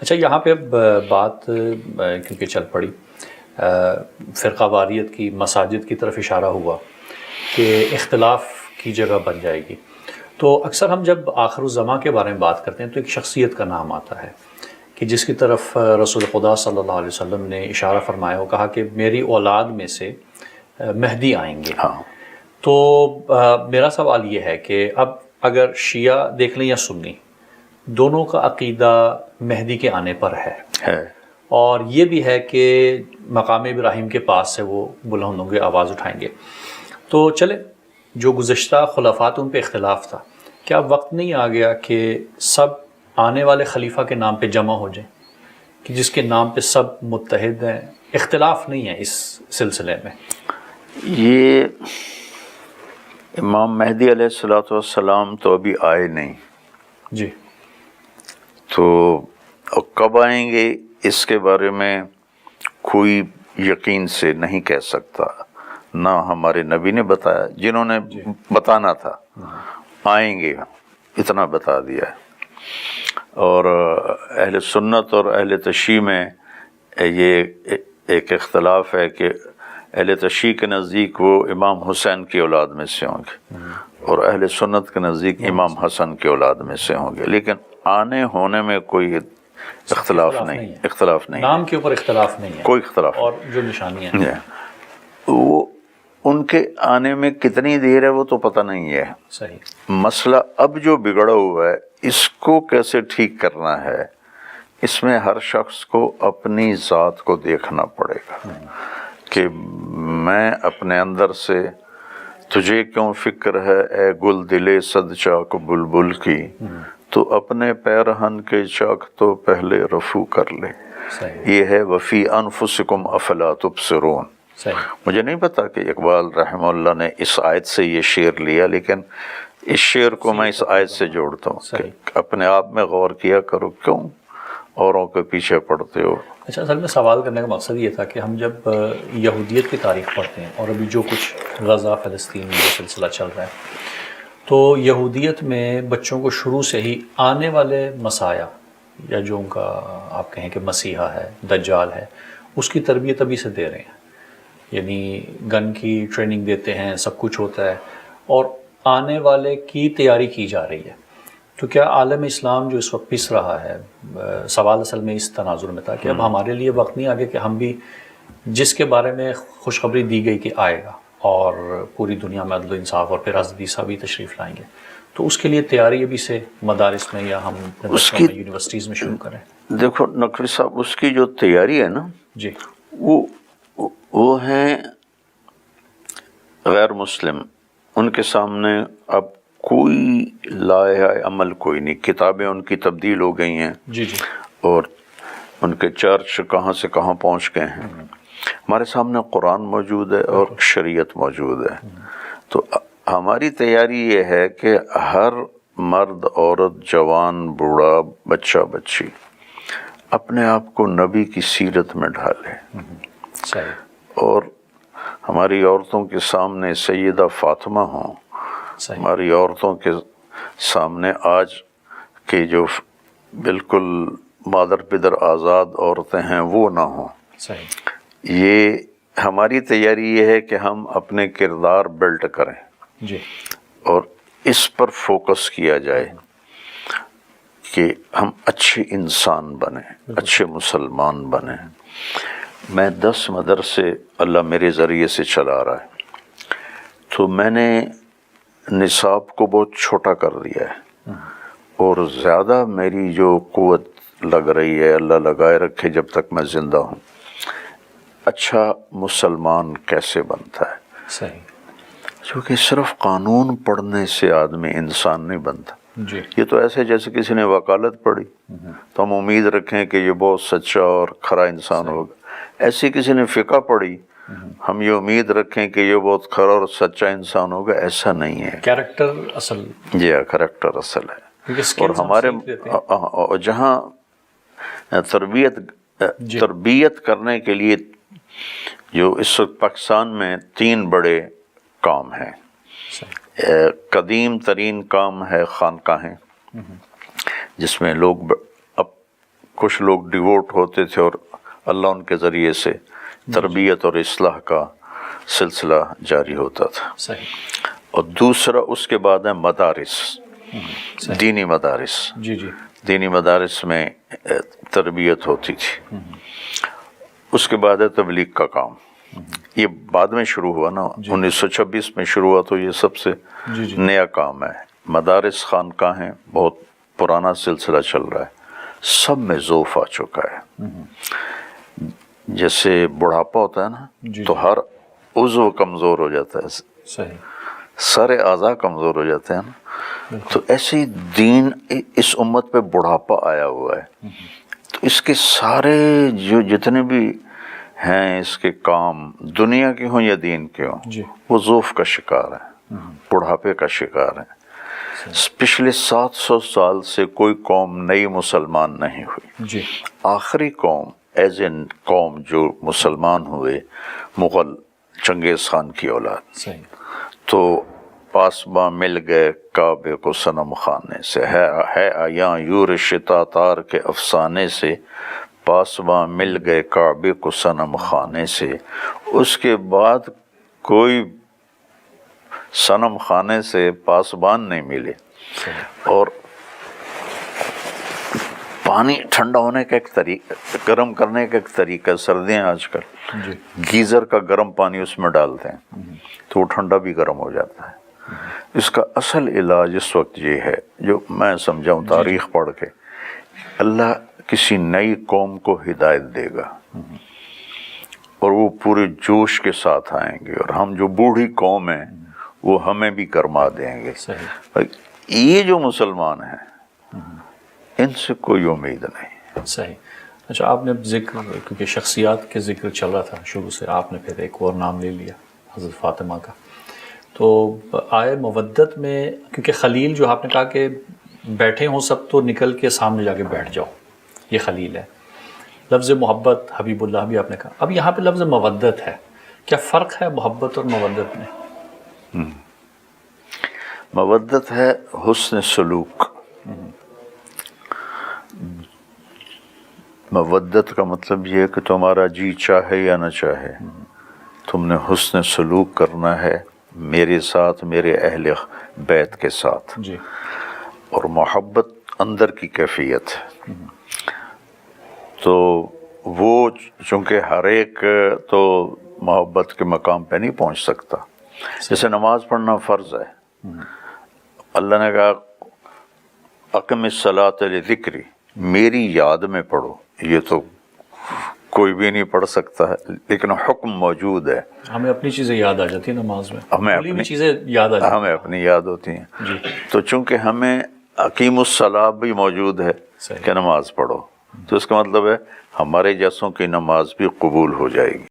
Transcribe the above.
اچھا، یہاں پہ اب بات کیونکہ چل پڑی فرقہ واریت کی، مساجد کی طرف اشارہ ہوا کہ اختلاف کی جگہ بن جائے گی، تو اکثر ہم جب آخر الزماں کے بارے میں بات کرتے ہیں تو ایک شخصیت کا نام آتا ہے کہ جس کی طرف رسول خدا صلی اللہ علیہ وسلم نے اشارہ فرمایا ہو، کہا کہ میری اولاد میں سے مہدی آئیں گے۔ ہاں، تو میرا سوال یہ ہے کہ اب اگر شیعہ دیکھ لیں یا سنی، دونوں کا عقیدہ مہدی کے آنے پر ہے، اور یہ بھی ہے کہ مقام ابراہیم کے پاس سے وہ بلند ہوں گے، آواز اٹھائیں گے۔ تو چلے، جو گزشتہ خلافات ان پہ اختلاف تھا، کیا وقت نہیں آ گیا کہ سب آنے والے خلیفہ کے نام پہ جمع ہو جائیں، کہ جس کے نام پہ سب متحد ہیں، اختلاف نہیں ہے اس سلسلے میں؟ یہ امام مہدی علیہ الصلوۃ والسلام تو ابھی آئے نہیں، جی، تو کب آئیں گے اس کے بارے میں کوئی یقین سے نہیں کہہ سکتا، نہ ہمارے نبی نے بتایا، جنہوں نے بتانا تھا آئیں گے اتنا بتا دیا ہے۔ اور اہل سنت اور اہل تشیع میں یہ ایک اختلاف ہے کہ اہل تشیع کے نزدیک وہ امام حسین کی اولاد میں سے ہوں گے، اور اہل سنت کے نزدیک امام حسن کی اولاد میں سے ہوں گے، لیکن آنے ہونے میں کوئی اختلاف نہیں، نام کے اوپر اختلاف نہیں ہے، کوئی اختلاف اور جو نشانیاں ہیں وہ ان کے آنے میں کتنی دیر ہے وہ تو پتہ نہیں ہے۔ صحیح۔ مسئلہ اب جو بگڑا ہوا ہے اس کو کیسے ٹھیک کرنا ہے، اس میں ہر شخص کو اپنی ذات کو دیکھنا پڑے گا کہ میں اپنے اندر سے تجھے کیوں فکر ہے اے گل دلے صد چاک بلبل کی، تو اپنے پیرہن کے چاک تو پہلے رفو کر لے۔ یہ ہے وفی انفسکم افلا تبصرون۔ مجھے نہیں پتا کہ اقبال رحمہ اللہ نے اس آیت سے یہ شعر لیا، لیکن اس شعر کو میں اس آیت سے جوڑتا ہوں کہ اپنے آپ میں غور کیا کرو، کیوں اوروں کے پیچھے پڑتے ہو۔ اچھا، اصل میں سوال کرنے کا مقصد یہ تھا کہ ہم جب یہودیت کی تاریخ پڑھتے ہیں، اور ابھی جو کچھ غزہ فلسطین میں جو سلسلہ چل رہا ہے، تو یہودیت میں بچوں کو شروع سے ہی آنے والے مسایہ، یا جو ان کا آپ کہیں کہ مسیحا ہے، دجال ہے، اس کی تربیت ابھی سے دے رہے ہیں، یعنی گن کی ٹریننگ دیتے ہیں، سب کچھ ہوتا ہے، اور آنے والے کی تیاری کی جا رہی ہے۔ تو کیا عالم اسلام جو اس وقت پس رہا ہے، سوال اصل میں اس تناظر میں تھا کہ اب ہمارے لیے وقت نہیں آگے کہ ہم بھی جس کے بارے میں خوشخبری دی گئی کہ آئے گا اور پوری دنیا میں عدل و انصاف اور پھر حضرت عیسیٰ بھی تشریف لائیں گے، تو اس کے لیے تیاری ابھی سے مدارس میں یا ہم یونیورسٹیز میں شروع کریں؟ دیکھو نقوی صاحب، اس کی جو تیاری ہے نا، جی، وہ ہیں غیر مسلم، ان کے سامنے اب کوئی لائحہ عمل کوئی نہیں، کتابیں ان کی تبدیل ہو گئی ہیں، جی، اور ان کے چرچ کہاں سے کہاں پہنچ گئے ہیں۔ ہمارے سامنے قرآن موجود ہے اور شریعت موجود ہے، تو ہماری تیاری یہ ہے کہ ہر مرد، عورت، جوان، بوڑھا، بچہ، بچی اپنے آپ کو نبی کی سیرت میں ڈھالے، اور ہماری عورتوں کے سامنے سیدہ فاطمہ ہوں، ہماری عورتوں کے سامنے آج کے جو بالکل مادر پدر آزاد عورتیں ہیں وہ نہ ہوں۔ یہ ہماری تیاری یہ ہے کہ ہم اپنے کردار بلڈ کریں، اور اس پر فوکس کیا جائے کہ ہم اچھے انسان بنیں، اچھے مسلمان بنیں۔ میں 10 مدرسے اللہ میرے ذریعے سے چلا رہا ہے، تو میں نے نصاب کو بہت چھوٹا کر دیا ہے، اور زیادہ میری جو قوت لگ رہی ہے، اللہ لگائے رکھے جب تک میں زندہ ہوں، اچھا مسلمان کیسے بنتا ہے، کیونکہ صرف قانون پڑھنے سے آدمی انسان نہیں بنتا۔ یہ تو ایسے جیسے کسی نے وکالت پڑھی تو ہم امید رکھیں کہ یہ بہت سچا اور کھرا انسان ہوگا، ایسی کسی نے فقہ پڑھی ہم یہ امید رکھیں کہ یہ بہت کھرا اور سچا انسان ہوگا، ایسا نہیں ہے۔ کریکٹر اصل، جی ہاں، کریکٹر اصل ہے۔ اور ہمارے جہاں تربیت کرنے کے لیے جو اس وقت پاکستان میں 3 بڑے کام ہیں، قدیم ترین کام ہے خانقاہیں، جس میں لوگ اب کچھ لوگ ڈیووٹ ہوتے تھے اور اللہ ان کے ذریعے سے تربیت اور اصلاح کا سلسلہ جاری ہوتا تھا. صحیح. اور دوسرا اس کے بعد ہے مدارس، دینی مدارس. جی جی. دینی مدارس میں تربیت ہوتی تھی. اس کے بعد ہے تبلیغ کا کام. یہ بعد میں شروع ہوا نا، 1926 میں شروع ہوا، تو یہ سب سے نیا کام ہے. مدارس خانقاہیں بہت پرانا سلسلہ چل رہا ہے، سب میں ضعف آ چکا ہے. جیسے بڑھاپا ہوتا ہے نا تو ہر عضو کمزور ہو جاتا ہے، صحیح، سارے اعضاء کمزور ہو جاتے ہیں نا. تو ایسے ہی دین اس امت پہ بڑھاپا آیا ہوا ہے. تو اس کے سارے جو جتنے بھی ہیں اس کے کام، دنیا کے ہوں یا دین کے ہوں، وہ ضعف کا شکار ہیں، بڑھاپے کا شکار ہیں. پچھلے 700 سال سے کوئی قوم نئی مسلمان نہیں ہوئی. آخری قوم ایز این قوم جو مسلمان ہوئے مغل چنگیز خان کی اولاد. تو پاسباں مل گئے کعبے کو صنم خانے سے، ہے آیاں یورش تاتار کے افسانے سے، پاسباں مل گئے کعبے کو صنم خانے سے. اس کے بعد کوئی صنم خانے سے پاسبان نہیں ملے. اور پانی ٹھنڈا ہونے کا ایک طریقہ، گرم کرنے کا ایک طریقہ، سردیاں آج کل گیزر کا گرم پانی اس میں ڈالتے ہیں تو وہ ٹھنڈا بھی گرم ہو جاتا ہے. اس کا اصل علاج اس وقت یہ ہے، جو میں سمجھاؤں تاریخ پڑھ کے، اللہ کسی نئی قوم کو ہدایت دے گا اور وہ پورے جوش کے ساتھ آئیں گے، اور ہم جو بوڑھی قوم ہیں وہ ہمیں بھی گرما دیں گے. یہ جو مسلمان ہیں ان سے کوئی امید نہیں. صحیح. اچھا، آپ نے ذکر، کیونکہ شخصیات کے ذکر چل رہا تھا شروع سے، آپ نے پھر ایک اور نام لے لیا حضرت فاطمہ کا. تو آئے مودت میں، کیونکہ خلیل جو آپ نے کہا کہ بیٹھے ہوں سب تو نکل کے سامنے جا کے بیٹھ جاؤ، یہ خلیل ہے. لفظ محبت، حبیب اللہ بھی آپ نے کہا. اب یہاں پہ لفظ مودت ہے، کیا فرق ہے محبت اور مودت میں؟ مودت ہے حسن سلوک. مودت کا مطلب یہ ہے کہ تمہارا جی چاہے یا نہ چاہے تم نے حسن سلوک کرنا ہے میرے ساتھ، میرے اہل بیت کے ساتھ. اور محبت اندر کی کیفیت ہے. تو وہ چونکہ ہر ایک تو محبت کے مقام پہ نہیں پہنچ سکتا. جیسے نماز پڑھنا فرض ہے، اللہ نے کہا اقم الصلاۃ لذکری، میری یاد میں پڑھو. یہ تو کوئی بھی نہیں پڑھ سکتا ہے، لیکن حکم موجود ہے. ہمیں اپنی چیزیں یاد آ جاتی ہیں نماز میں، ہمیں اپنی چیزیں یاد آ جاتی ہیں، ہمیں اپنی یاد ہوتی ہیں. تو چونکہ ہمیں اقیم الصلاۃ بھی موجود ہے کہ نماز پڑھو، تو اس کا مطلب ہے ہمارے جیسوں کی نماز بھی قبول ہو جائے گی.